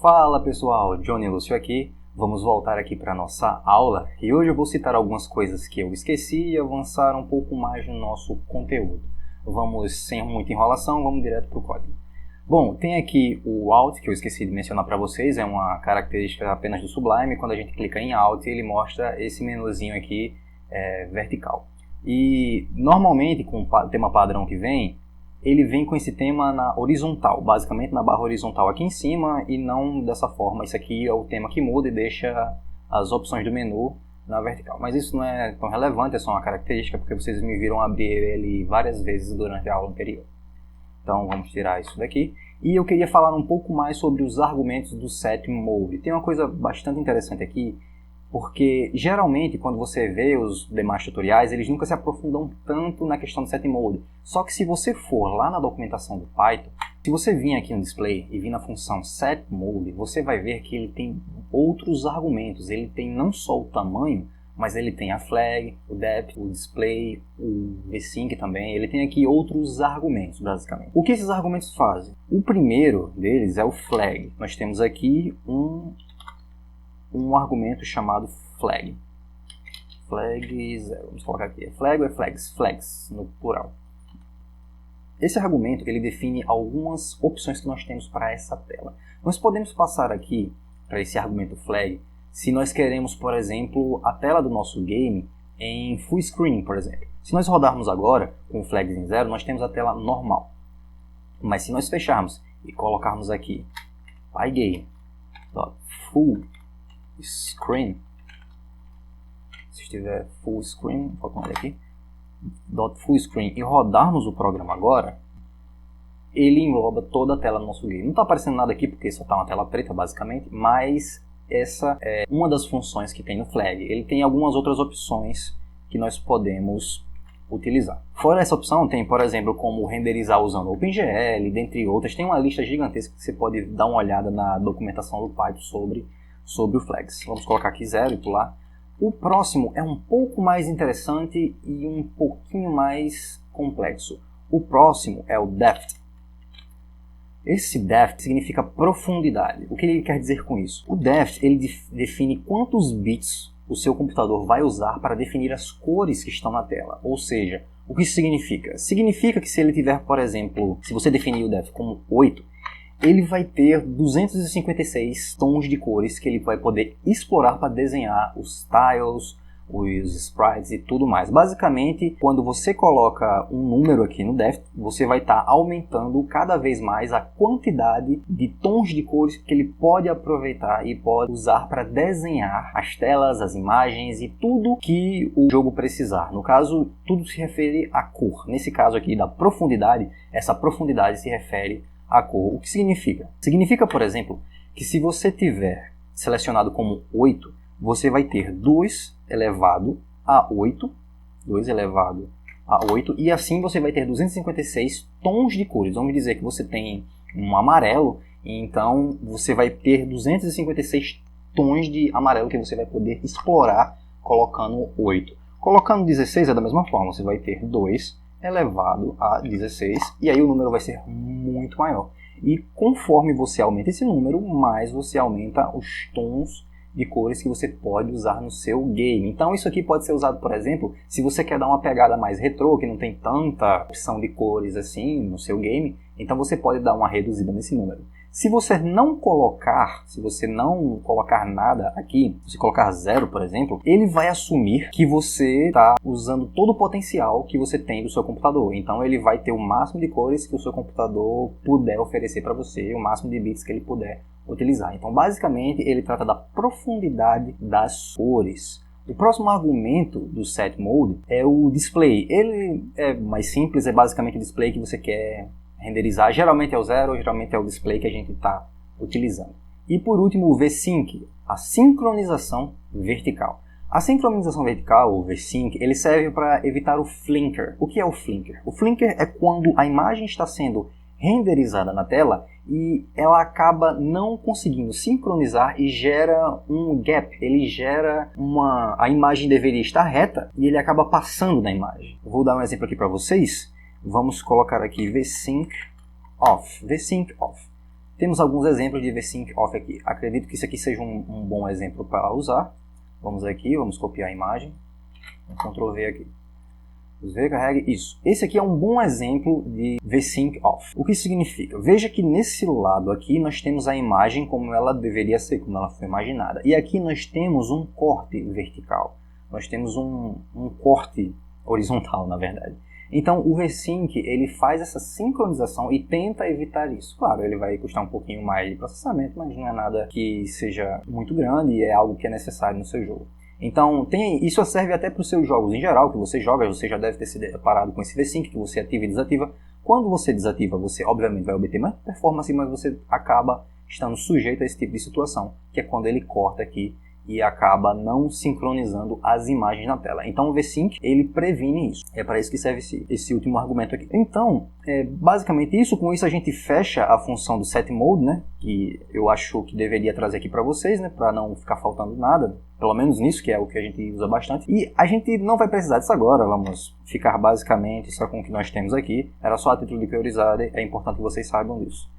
Fala pessoal, Johnny Lúcio aqui. Vamos voltar aqui para a nossa aula e hoje eu vou citar algumas coisas que eu esqueci e avançar um pouco mais no nosso conteúdo. Vamos, sem muita enrolação, vamos direto para o código. Bom, tem aqui o Alt, que eu esqueci de mencionar para vocês, é uma característica apenas do Sublime. Quando a gente clica em Alt, ele mostra esse menuzinho aqui vertical. E normalmente, com o tema padrão que vem, ele vem com esse tema na horizontal, basicamente na barra horizontal aqui em cima e não dessa forma. Isso aqui é o tema que muda e deixa as opções do menu na vertical. Mas isso não é tão relevante, é só uma característica porque vocês me viram abrir ele várias vezes durante a aula anterior. Então vamos tirar isso daqui. E eu queria falar um pouco mais sobre os argumentos do set mode. Tem uma coisa bastante interessante aqui, porque geralmente quando você vê os demais tutoriais, eles nunca se aprofundam tanto na questão do set mode. Só que se você for lá na documentação do Python, se você vir aqui no display e vir na função set mode, você vai ver que ele tem outros argumentos. Ele tem não só o tamanho, mas ele tem a flag, o depth, o display, o vsync também. Ele tem aqui outros argumentos, basicamente. O que esses argumentos fazem? O primeiro deles é o flag. Nós temos aqui um argumento chamado flag. Flag 0. Vamos colocar aqui. É flag ou é flags? Flags, no plural. Esse argumento ele define algumas opções que nós temos para essa tela. Nós podemos passar aqui para esse argumento flag se nós queremos, por exemplo, a tela do nosso game em full screen, por exemplo. Se nós rodarmos agora com o flags em 0, nós temos a tela normal. Mas se nós fecharmos e colocarmos aqui pygame.full screen, se estiver full screen, vou colocar aqui, .full screen, e rodarmos o programa agora, ele engloba toda a tela do nosso game. Não está aparecendo nada aqui porque só está uma tela preta basicamente, mas essa é uma das funções que tem no flag. Ele tem algumas outras opções que nós podemos utilizar. Fora essa opção, tem, por exemplo, como renderizar usando OpenGL, dentre outras. Tem uma lista gigantesca que você pode dar uma olhada na documentação do Python sobre o flags. Vamos colocar aqui 0 e pular. O próximo é um pouco mais interessante e um pouquinho mais complexo. O próximo é o depth. Esse depth significa profundidade. O que ele quer dizer com isso? O depth ele define quantos bits o seu computador vai usar para definir as cores que estão na tela. Ou seja, o que isso significa? Significa que se ele tiver, por exemplo, se você definir o depth como 8, ele vai ter 256 tons de cores que ele vai poder explorar para desenhar os tiles, os sprites e tudo mais. Basicamente, quando você coloca um número aqui no depth, você vai estar aumentando cada vez mais a quantidade de tons de cores que ele pode aproveitar e pode usar para desenhar as telas, as imagens e tudo que o jogo precisar. No caso, tudo se refere à cor. Nesse caso aqui da profundidade, essa profundidade se refere à cor. O que significa? Significa, por exemplo, que se você tiver selecionado como 8, você vai ter 2 elevado a 8, e assim você vai ter 256 tons de cores. Vamos dizer que você tem um amarelo, então você vai ter 256 tons de amarelo que você vai poder explorar colocando 8. Colocando 16 é da mesma forma, você vai ter 2 elevado a 16, e aí o número vai ser muito maior. E conforme você aumenta esse número, mais você aumenta os tons de cores que você pode usar no seu game. Então isso aqui pode ser usado, por exemplo, se você quer dar uma pegada mais retrô, que não tem tanta opção de cores assim no seu game, então você pode dar uma reduzida nesse número. Se você não colocar nada aqui, se você colocar 0, por exemplo, ele vai assumir que você está usando todo o potencial que você tem do seu computador. Então ele vai ter o máximo de cores que o seu computador puder oferecer para você, o máximo de bits que ele puder utilizar. Então basicamente ele trata da profundidade das cores. O próximo argumento do set mode é o display. Ele é mais simples, é basicamente o display que você quer renderizar. Geralmente é o 0, geralmente é o display que a gente está utilizando. E por último o vsync, a sincronização vertical. A sincronização vertical, ou vsync, ele serve para evitar o flicker. O que é o flicker? O flicker é quando a imagem está sendo renderizada na tela e ela acaba não conseguindo sincronizar e gera um gap. Ele gera a imagem deveria estar reta e ele acaba passando da imagem. Eu vou dar um exemplo aqui para vocês. Vamos colocar aqui vsync off. Temos alguns exemplos de VSync off aqui. Acredito que isso aqui seja um bom exemplo para usar. Vamos aqui, vamos copiar a imagem. Ctrl V aqui. V, carregue isso. Esse aqui é um bom exemplo de VSync off. O que isso significa? Veja que nesse lado aqui nós temos a imagem como ela deveria ser, como ela foi imaginada. E aqui nós temos um corte vertical. Nós temos um corte horizontal, na verdade. Então o VSync ele faz essa sincronização e tenta evitar isso. Claro, ele vai custar um pouquinho mais de processamento, mas não é nada que seja muito grande e é algo que é necessário no seu jogo. Então isso serve até para os seus jogos em geral, que você joga, você já deve ter se deparado com esse VSync, que você ativa e desativa. Quando você desativa, você obviamente vai obter mais performance, mas você acaba estando sujeito a esse tipo de situação, que é quando ele corta aqui e acaba não sincronizando as imagens na tela. Então o VSync, ele previne isso. É para isso que serve esse último argumento aqui. Então, basicamente isso. Com isso a gente fecha a função do set mode, né? Que eu acho que deveria trazer aqui para vocês, né? Para não ficar faltando nada. Pelo menos nisso, que é o que a gente usa bastante. E a gente não vai precisar disso agora. Vamos ficar basicamente só com o que nós temos aqui. Era só a título de curiosidade. É importante que vocês saibam disso.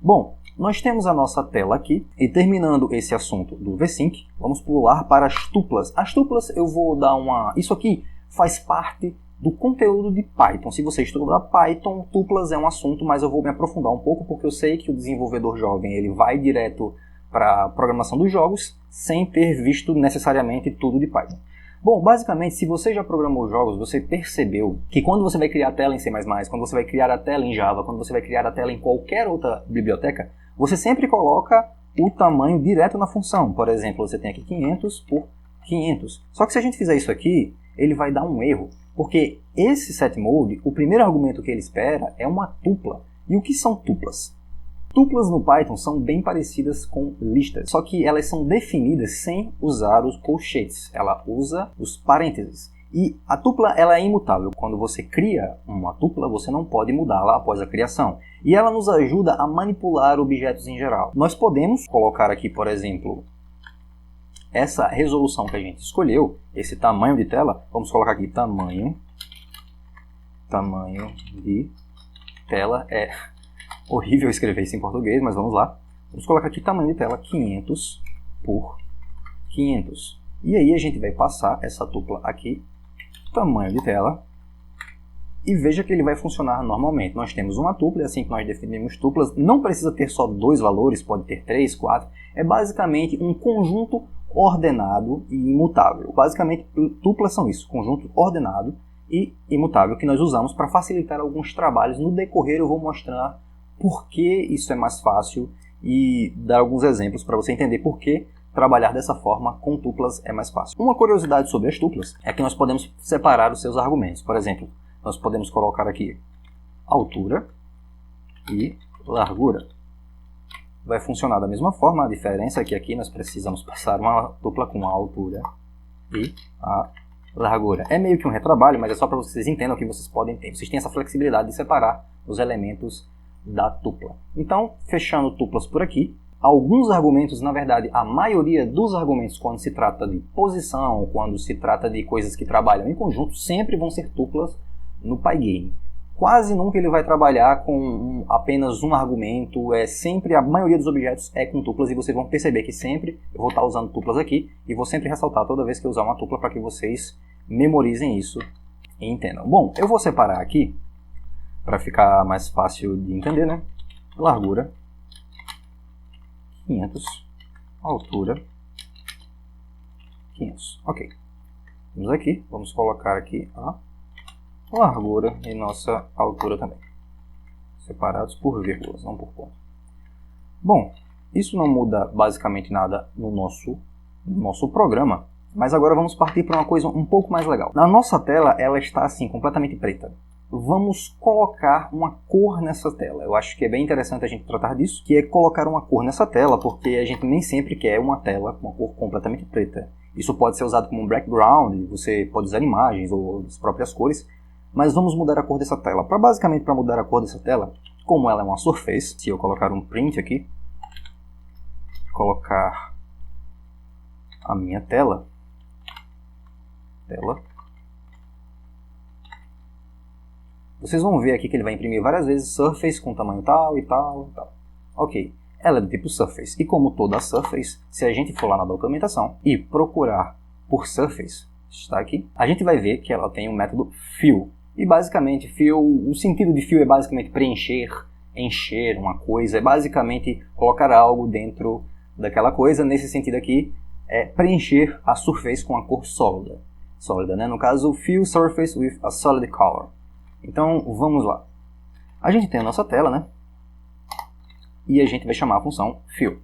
Bom, nós temos a nossa tela aqui, e terminando esse assunto do VSync, vamos pular para as tuplas. As tuplas eu vou dar uma... Isso aqui faz parte do conteúdo de Python. Se você estudar Python, tuplas é um assunto, mas eu vou me aprofundar um pouco, porque eu sei que o desenvolvedor jovem ele vai direto para a programação dos jogos, sem ter visto necessariamente tudo de Python. Bom, basicamente, se você já programou jogos, você percebeu que quando você vai criar a tela em C++, quando você vai criar a tela em Java, quando você vai criar a tela em qualquer outra biblioteca, você sempre coloca o tamanho direto na função. Por exemplo, você tem aqui 500 por 500. Só que se a gente fizer isso aqui, ele vai dar um erro, porque esse setMode, o primeiro argumento que ele espera é uma tupla. E o que são tuplas? Tuplas no Python são bem parecidas com listas, só que elas são definidas sem usar os colchetes, ela usa os parênteses. E a tupla ela é imutável. Quando você cria uma tupla, você não pode mudá-la após a criação. E ela nos ajuda a manipular objetos em geral. Nós podemos colocar aqui, por exemplo, essa resolução que a gente escolheu, esse tamanho de tela, vamos colocar aqui tamanho de tela é... Horrível escrever isso em português, mas vamos lá. Vamos colocar aqui tamanho de tela 500 por 500. E aí a gente vai passar essa tupla aqui, tamanho de tela, e veja que ele vai funcionar normalmente. Nós temos uma tupla, é assim que nós definimos tuplas. Não precisa ter só dois valores, pode ter 3, 4. É basicamente um conjunto ordenado e imutável. Basicamente, tuplas são isso, conjunto ordenado e imutável, que nós usamos para facilitar alguns trabalhos. No decorrer eu vou mostrar por que isso é mais fácil e dar alguns exemplos para você entender por que trabalhar dessa forma com tuplas é mais fácil. Uma curiosidade sobre as tuplas é que nós podemos separar os seus argumentos. Por exemplo, nós podemos colocar aqui altura e largura. Vai funcionar da mesma forma, a diferença é que aqui nós precisamos passar uma tupla com a altura e a largura. É meio que um retrabalho, mas é só para vocês entendam que vocês podem ter. Vocês têm essa flexibilidade de separar os elementos da tupla. Então, fechando tuplas por aqui, alguns argumentos, na verdade, a maioria dos argumentos quando se trata de posição, quando se trata de coisas que trabalham em conjunto, sempre vão ser tuplas no Pygame. Quase nunca ele vai trabalhar com apenas um argumento, sempre a maioria dos objetos é com tuplas, e vocês vão perceber que sempre eu vou estar usando tuplas aqui, e vou sempre ressaltar toda vez que eu usar uma tupla para que vocês memorizem isso e entendam. Bom, eu vou separar aqui, para ficar mais fácil de entender, né? Largura 500, altura 500. Ok. Vamos aqui, vamos colocar aqui a largura e nossa altura também. Separados por vírgulas, não por ponto. Bom, isso não muda basicamente nada no nosso programa, mas agora vamos partir para uma coisa um pouco mais legal. Na nossa tela, ela está assim, completamente preta. Vamos colocar uma cor nessa tela. Eu acho que é bem interessante a gente tratar disso, que é colocar uma cor nessa tela, porque a gente nem sempre quer uma tela com uma cor completamente preta. Isso pode ser usado como um background, você pode usar imagens ou as próprias cores, mas vamos mudar a cor dessa tela. Basicamente, para mudar a cor dessa tela, como ela é uma surface, se eu colocar um print aqui, colocar a minha tela, vocês vão ver aqui que ele vai imprimir várias vezes surface com tamanho tal e tal e tal. Ok, ela é do tipo Surface, e como toda Surface, se a gente for lá na documentação e procurar por Surface, está aqui, a gente vai ver que ela tem o método fill. E basicamente, fill, o sentido de fill é basicamente preencher, encher uma coisa, é basicamente colocar algo dentro daquela coisa. Nesse sentido aqui, é preencher a surface com a cor sólida. Sólida, né? No caso, fill surface with a solid color. Então, vamos lá. A gente tem a nossa tela, né? E a gente vai chamar a função fill.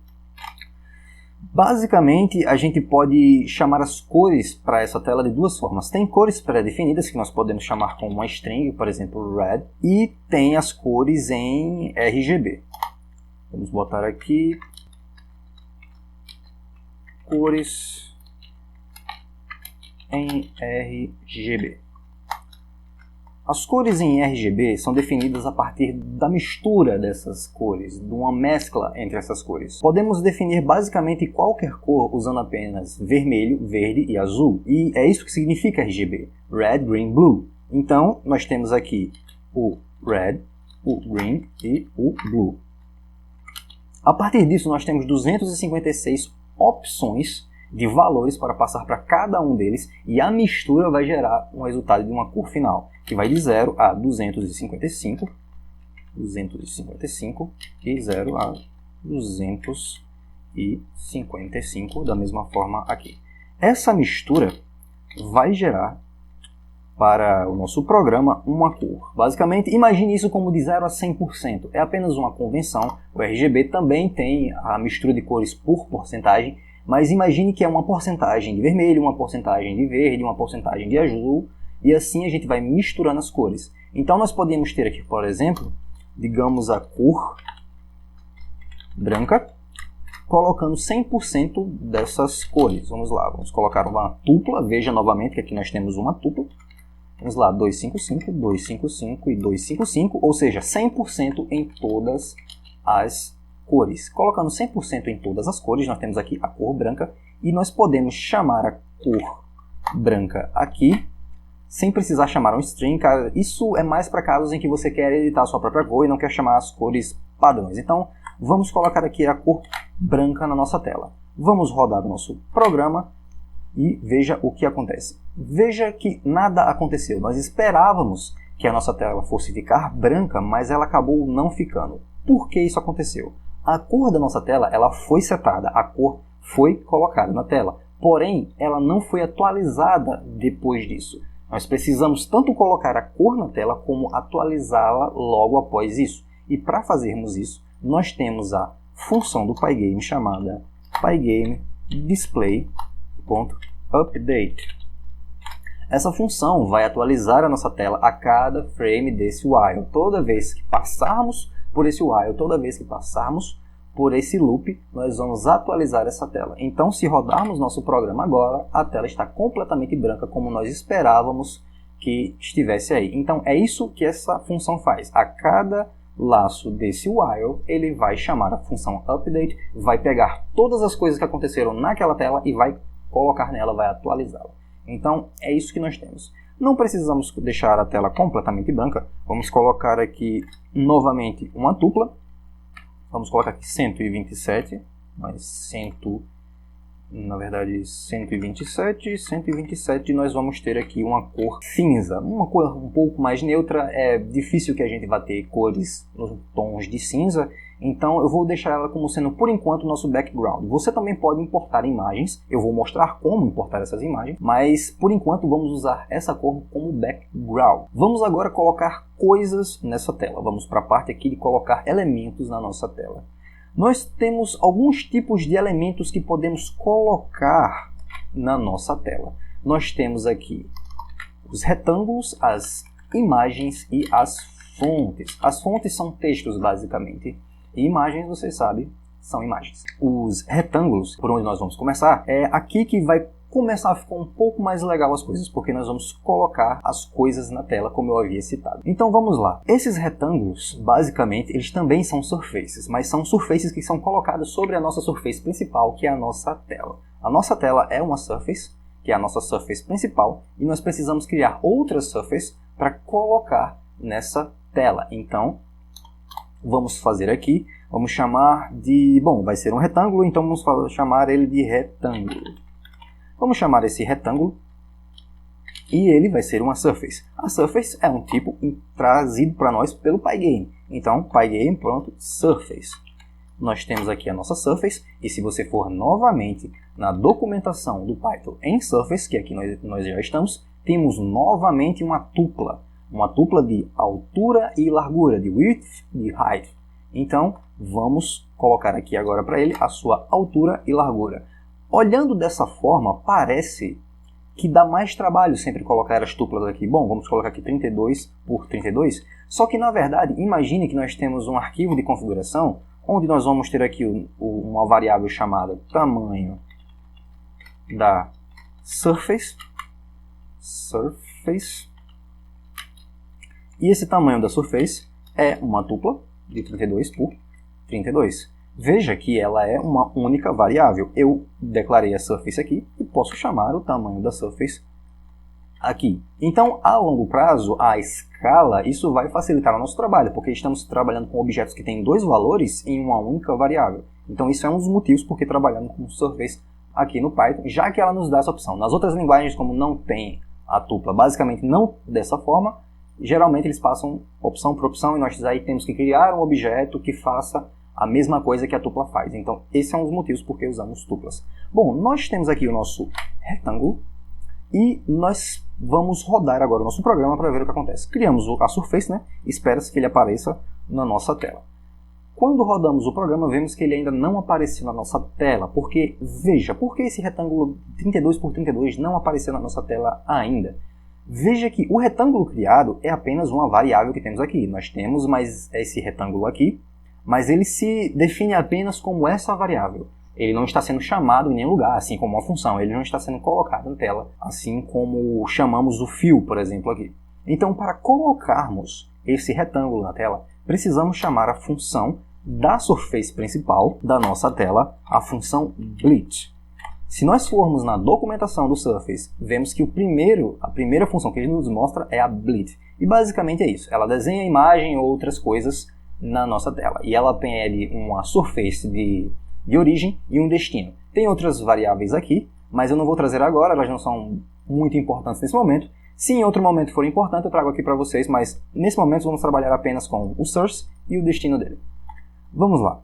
Basicamente, a gente pode chamar as cores para essa tela de duas formas. Tem cores pré-definidas que nós podemos chamar com uma string, por exemplo, red, e tem as cores em RGB. Vamos botar aqui cores em RGB. As cores em RGB são definidas a partir da mistura dessas cores, de uma mescla entre essas cores. Podemos definir basicamente qualquer cor usando apenas vermelho, verde e azul. E é isso que significa RGB, Red, Green, Blue. Então, nós temos aqui o Red, o Green e o Blue. A partir disso, nós temos 256 opções de valores para passar para cada um deles, e a mistura vai gerar um resultado de uma cor final, que vai de 0 a 255, e 0 a 255, da mesma forma aqui. Essa mistura vai gerar para o nosso programa uma cor. Basicamente, imagine isso como de 0 a 100%. É apenas uma convenção. O RGB também tem a mistura de cores por porcentagem, mas imagine que é uma porcentagem de vermelho, uma porcentagem de verde, uma porcentagem de azul, e assim a gente vai misturando as cores. Então nós podemos ter aqui, por exemplo, digamos a cor branca, colocando 100% dessas cores. Vamos lá, vamos colocar uma tupla. Veja novamente que aqui nós temos uma tupla. Vamos lá, 255, 255 e 255, ou seja, 100% em todas as cores. Colocando 100% em todas as cores, nós temos aqui a cor branca, e nós podemos chamar a cor branca aqui, sem precisar chamar um string. Isso é mais para casos em que você quer editar a sua própria cor e não quer chamar as cores padrões. Então, vamos colocar aqui a cor branca na nossa tela. Vamos rodar o nosso programa e veja o que acontece. Veja que nada aconteceu. Nós esperávamos que a nossa tela fosse ficar branca, mas ela acabou não ficando. Por que isso aconteceu? A cor da nossa tela ela foi setada, a cor foi colocada na tela, porém ela não foi atualizada depois disso. Nós precisamos tanto colocar a cor na tela como atualizá-la logo após isso. E para fazermos isso, nós temos a função do Pygame chamada PyGameDisplay.update. Essa função vai atualizar a nossa tela a cada frame desse while. Toda vez que passarmos por esse while, toda vez que passarmos por esse loop, nós vamos atualizar essa tela. Então, se rodarmos nosso programa agora, a tela está completamente branca, como nós esperávamos que estivesse aí. Então, é isso que essa função faz. A cada laço desse while, ele vai chamar a função update, vai pegar todas as coisas que aconteceram naquela tela e vai colocar nela, vai atualizá-la. Então, é isso que nós temos. Não precisamos deixar a tela completamente branca. Vamos colocar aqui novamente uma tupla. Vamos colocar aqui 127, mais 127, nós vamos ter aqui uma cor cinza, uma cor um pouco mais neutra. É difícil que a gente vá ter cores nos tons de cinza, então eu vou deixar ela como sendo, por enquanto, o nosso background. Você também pode importar imagens, eu vou mostrar como importar essas imagens, mas por enquanto vamos usar essa cor como background. Vamos agora colocar coisas nessa tela, vamos para a parte aqui de colocar elementos na nossa tela. Nós temos alguns tipos de elementos que podemos colocar na nossa tela. Nós temos aqui os retângulos, as imagens e as fontes. As fontes são textos, basicamente, e imagens, vocês sabem, são imagens. Os retângulos, por onde nós vamos começar, é aqui que vai começar a ficar um pouco mais legal as coisas, porque nós vamos colocar as coisas na tela, como eu havia citado. Então vamos lá. Esses retângulos, basicamente, eles também são surfaces, mas são surfaces que são colocadas sobre a nossa surface principal, que é a nossa tela. A nossa tela é uma surface, que é a nossa surface principal, e nós precisamos criar outra surface para colocar nessa tela. Então, vamos fazer aqui, vamos chamar de, bom, vai ser um retângulo, então vamos chamar ele de retângulo. Vamos chamar esse retângulo e ele vai ser uma surface. A surface é um tipo trazido para nós pelo Pygame. Então, Pygame, pronto, surface. Nós temos aqui a nossa surface, e se você for novamente na documentação do Python em surface, que aqui nós já estamos, temos novamente uma tupla de altura e largura, de width e height. Então, vamos colocar aqui agora para ele a sua altura e largura. Olhando dessa forma, parece que dá mais trabalho sempre colocar as tuplas aqui. Bom, vamos colocar aqui 32 por 32, só que na verdade, imagine que nós temos um arquivo de configuração onde nós vamos ter aqui uma variável chamada tamanho da surface, e esse tamanho da surface é uma tupla de 32 por 32. Veja que ela é uma única variável. Eu declarei a surface aqui e posso chamar o tamanho da surface aqui. Então, a longo prazo, a escala, isso vai facilitar o nosso trabalho, porque estamos trabalhando com objetos que têm dois valores em uma única variável. Então, isso é um dos motivos porque trabalhamos com surface aqui no Python, já que ela nos dá essa opção. Nas outras linguagens, como não tem a tupla, basicamente não dessa forma, geralmente eles passam opção por opção e nós aí temos que criar um objeto que faça a mesma coisa que a tupla faz. Então, esse é um dos motivos porque usamos tuplas. Bom, nós temos aqui o nosso retângulo e nós vamos rodar agora o nosso programa para ver o que acontece. Criamos a surface, né? Espera-se que ele apareça na nossa tela. Quando rodamos o programa, vemos que ele ainda não apareceu na nossa tela, porque, veja, por que esse retângulo 32 por 32 não apareceu na nossa tela ainda? Veja que o retângulo criado é apenas uma variável que temos aqui. Nós temos mais esse retângulo aqui, mas ele se define apenas como essa variável. Ele não está sendo chamado em nenhum lugar, assim como uma função. Ele não está sendo colocado na tela, assim como chamamos o fio, por exemplo, aqui. Então, para colocarmos esse retângulo na tela, precisamos chamar a função da surface principal da nossa tela, a função bleed. Se nós formos na documentação do Surface, vemos que a primeira função que ele nos mostra é a bleed. E basicamente é isso. Ela desenha a imagem ou outras coisas na nossa tela. E ela tem ali uma surface de origem e um destino. Tem outras variáveis aqui, mas eu não vou trazer agora, elas não são muito importantes nesse momento. Se em outro momento for importante, eu trago aqui para vocês, mas nesse momento vamos trabalhar apenas com o source e o destino dele. Vamos lá.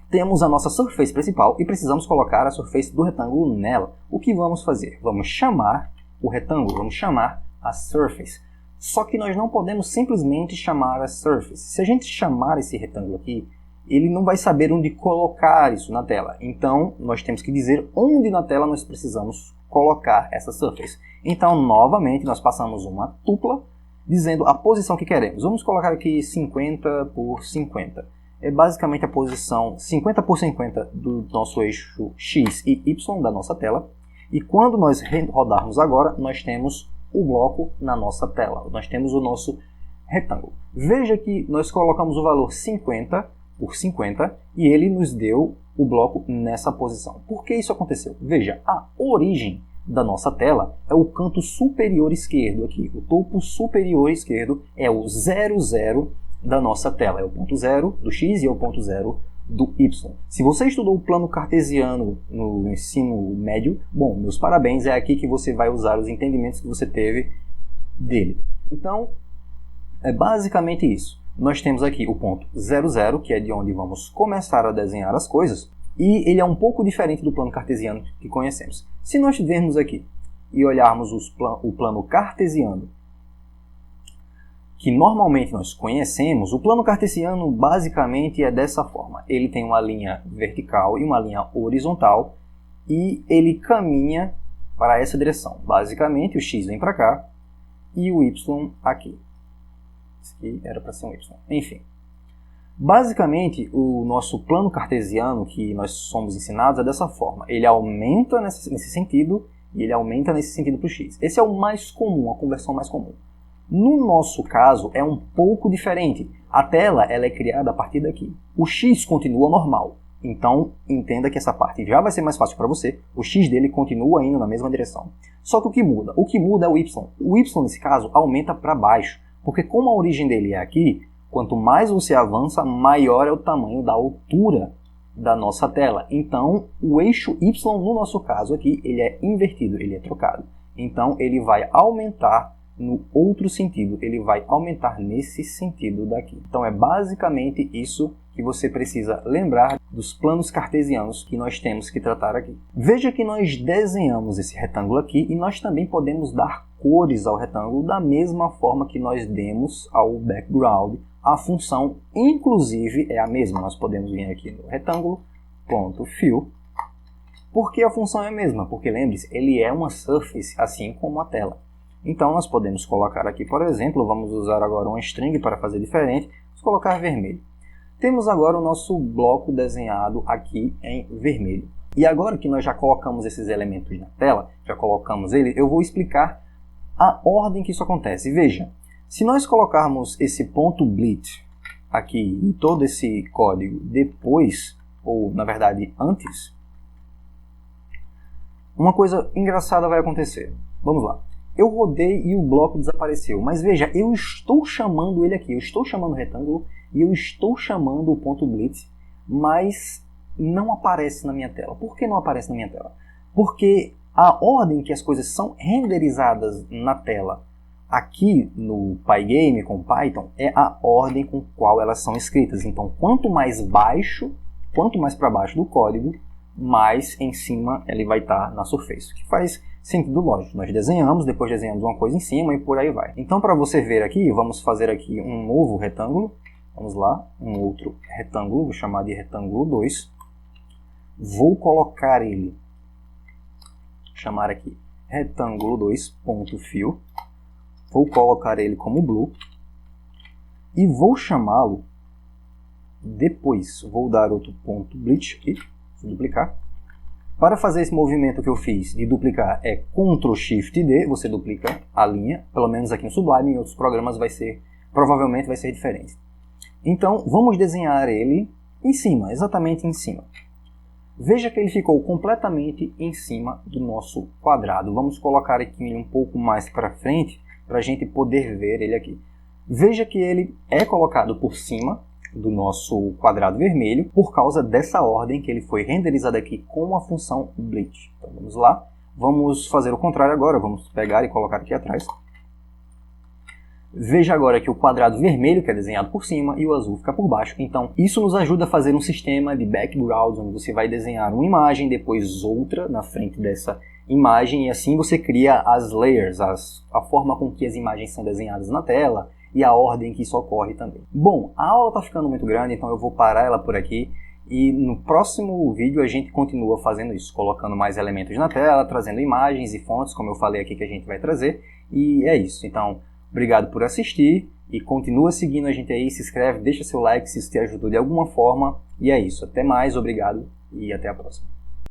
Temos a nossa surface principal e precisamos colocar a surface do retângulo nela. O que vamos fazer? Vamos chamar o retângulo, vamos chamar a surface. Só que nós não podemos simplesmente chamar a surface. Se a gente chamar esse retângulo aqui, ele não vai saber onde colocar isso na tela. Então, nós temos que dizer onde na tela nós precisamos colocar essa surface. Então, novamente, nós passamos uma tupla dizendo a posição que queremos. Vamos colocar aqui 50 por 50. É basicamente a posição 50 por 50 do nosso eixo X e Y da nossa tela. E quando nós rodarmos agora, nós temos o bloco na nossa tela. Nós temos o nosso retângulo. Veja que nós colocamos o valor 50 por 50 e ele nos deu o bloco nessa posição. Por que isso aconteceu? Veja, a origem da nossa tela é o canto superior esquerdo aqui. O topo superior esquerdo é o 00 da nossa tela. É o ponto 0 do X e é o ponto 0 do Y. Se você estudou o plano cartesiano no ensino médio, bom, meus parabéns, é aqui que você vai usar os entendimentos que você teve dele. Então, é basicamente isso. Nós temos aqui o ponto 00, que é de onde vamos começar a desenhar as coisas, e ele é um pouco diferente do plano cartesiano que conhecemos. Se nós vermos aqui e olharmos o plano cartesiano, que normalmente nós conhecemos, o plano cartesiano basicamente é dessa forma. Ele tem uma linha vertical e uma linha horizontal e ele caminha para essa direção. Basicamente o X vem para cá e o Y aqui. Isso aqui era para ser um Y. Enfim. Basicamente o nosso plano cartesiano que nós somos ensinados é dessa forma. Ele aumenta nesse sentido e ele aumenta nesse sentido para o X. Esse é o mais comum, a conversão mais comum. No nosso caso, é um pouco diferente. A tela ela é criada a partir daqui. O X continua normal. Então, entenda que essa parte já vai ser mais fácil para você. O X dele continua indo na mesma direção. Só que o que muda? O que muda é o Y. O Y, nesse caso, aumenta para baixo. Porque como a origem dele é aqui, Quanto mais você avança, maior é o tamanho da altura da nossa tela. Então, o eixo Y, no nosso caso aqui, ele é invertido, ele é trocado. Então, ele vai aumentar no outro sentido, ele vai aumentar nesse sentido daqui. Então, é basicamente isso que você precisa lembrar dos planos cartesianos que nós temos que tratar aqui. Veja que nós desenhamos esse retângulo aqui e nós também podemos dar cores ao retângulo da mesma forma que nós demos ao background. A função, inclusive, é a mesma. Nós podemos vir aqui no retângulo, ponto fill. Por que a função é a mesma? Porque, lembre-se, ele é uma surface, assim como a tela. Então, nós podemos colocar aqui, por exemplo, vamos usar agora uma string para fazer diferente, vamos colocar vermelho. Temos agora o nosso bloco desenhado aqui em vermelho. E agora que nós já colocamos esses elementos na tela, já colocamos ele, eu vou explicar a ordem que isso acontece. Veja, se nós colocarmos esse ponto blit aqui e todo esse código depois, ou na verdade antes, uma coisa engraçada vai acontecer. Vamos lá. Eu rodei e o bloco desapareceu. Mas veja, eu estou chamando ele aqui. Eu estou chamando o retângulo e eu estou chamando o ponto blit, mas não aparece na minha tela. Por que não aparece na minha tela? Porque a ordem que as coisas são renderizadas na tela aqui no Pygame com Python é a ordem com qual elas são escritas. Então, quanto mais para baixo do código, mais em cima ele vai estar na surface, que faz sentido lógico. Nós desenhamos, depois desenhamos uma coisa em cima e por aí vai. Então, para você ver aqui, vamos fazer aqui um novo retângulo. Vamos lá, um outro retângulo, vou chamar de retângulo 2. Vou colocar ele, chamar aqui retângulo 2.fill. Vou colocar ele como blue e vou chamá-lo depois. Vou dar outro ponto blit aqui, vou duplicar. Para fazer esse movimento que eu fiz de duplicar é Ctrl Shift D, você duplica a linha, pelo menos aqui no Sublime, em outros programas provavelmente vai ser diferente. Então vamos desenhar ele em cima, exatamente em cima. Veja que ele ficou completamente em cima do nosso quadrado. Vamos colocar aqui ele um pouco mais para frente, para a gente poder ver ele aqui. Veja que ele é colocado por cima do nosso quadrado vermelho por causa dessa ordem que ele foi renderizado aqui com a função blit. Então vamos lá, vamos fazer o contrário agora, vamos pegar e colocar aqui atrás. Veja agora que o quadrado vermelho que é desenhado por cima e o azul fica por baixo. Então isso nos ajuda a fazer um sistema de backgrounds, onde você vai desenhar uma imagem, depois outra na frente dessa imagem, e assim você cria as layers, a forma com que as imagens são desenhadas na tela e a ordem que isso ocorre também. Bom, a aula está ficando muito grande, então eu vou parar ela por aqui e no próximo vídeo a gente continua fazendo isso, colocando mais elementos na tela, trazendo imagens e fontes, como eu falei aqui que a gente vai trazer, e é isso. Então, obrigado por assistir e continua seguindo a gente aí, se inscreve, deixa seu like se isso te ajudou de alguma forma, e é isso. Até mais, obrigado e até a próxima.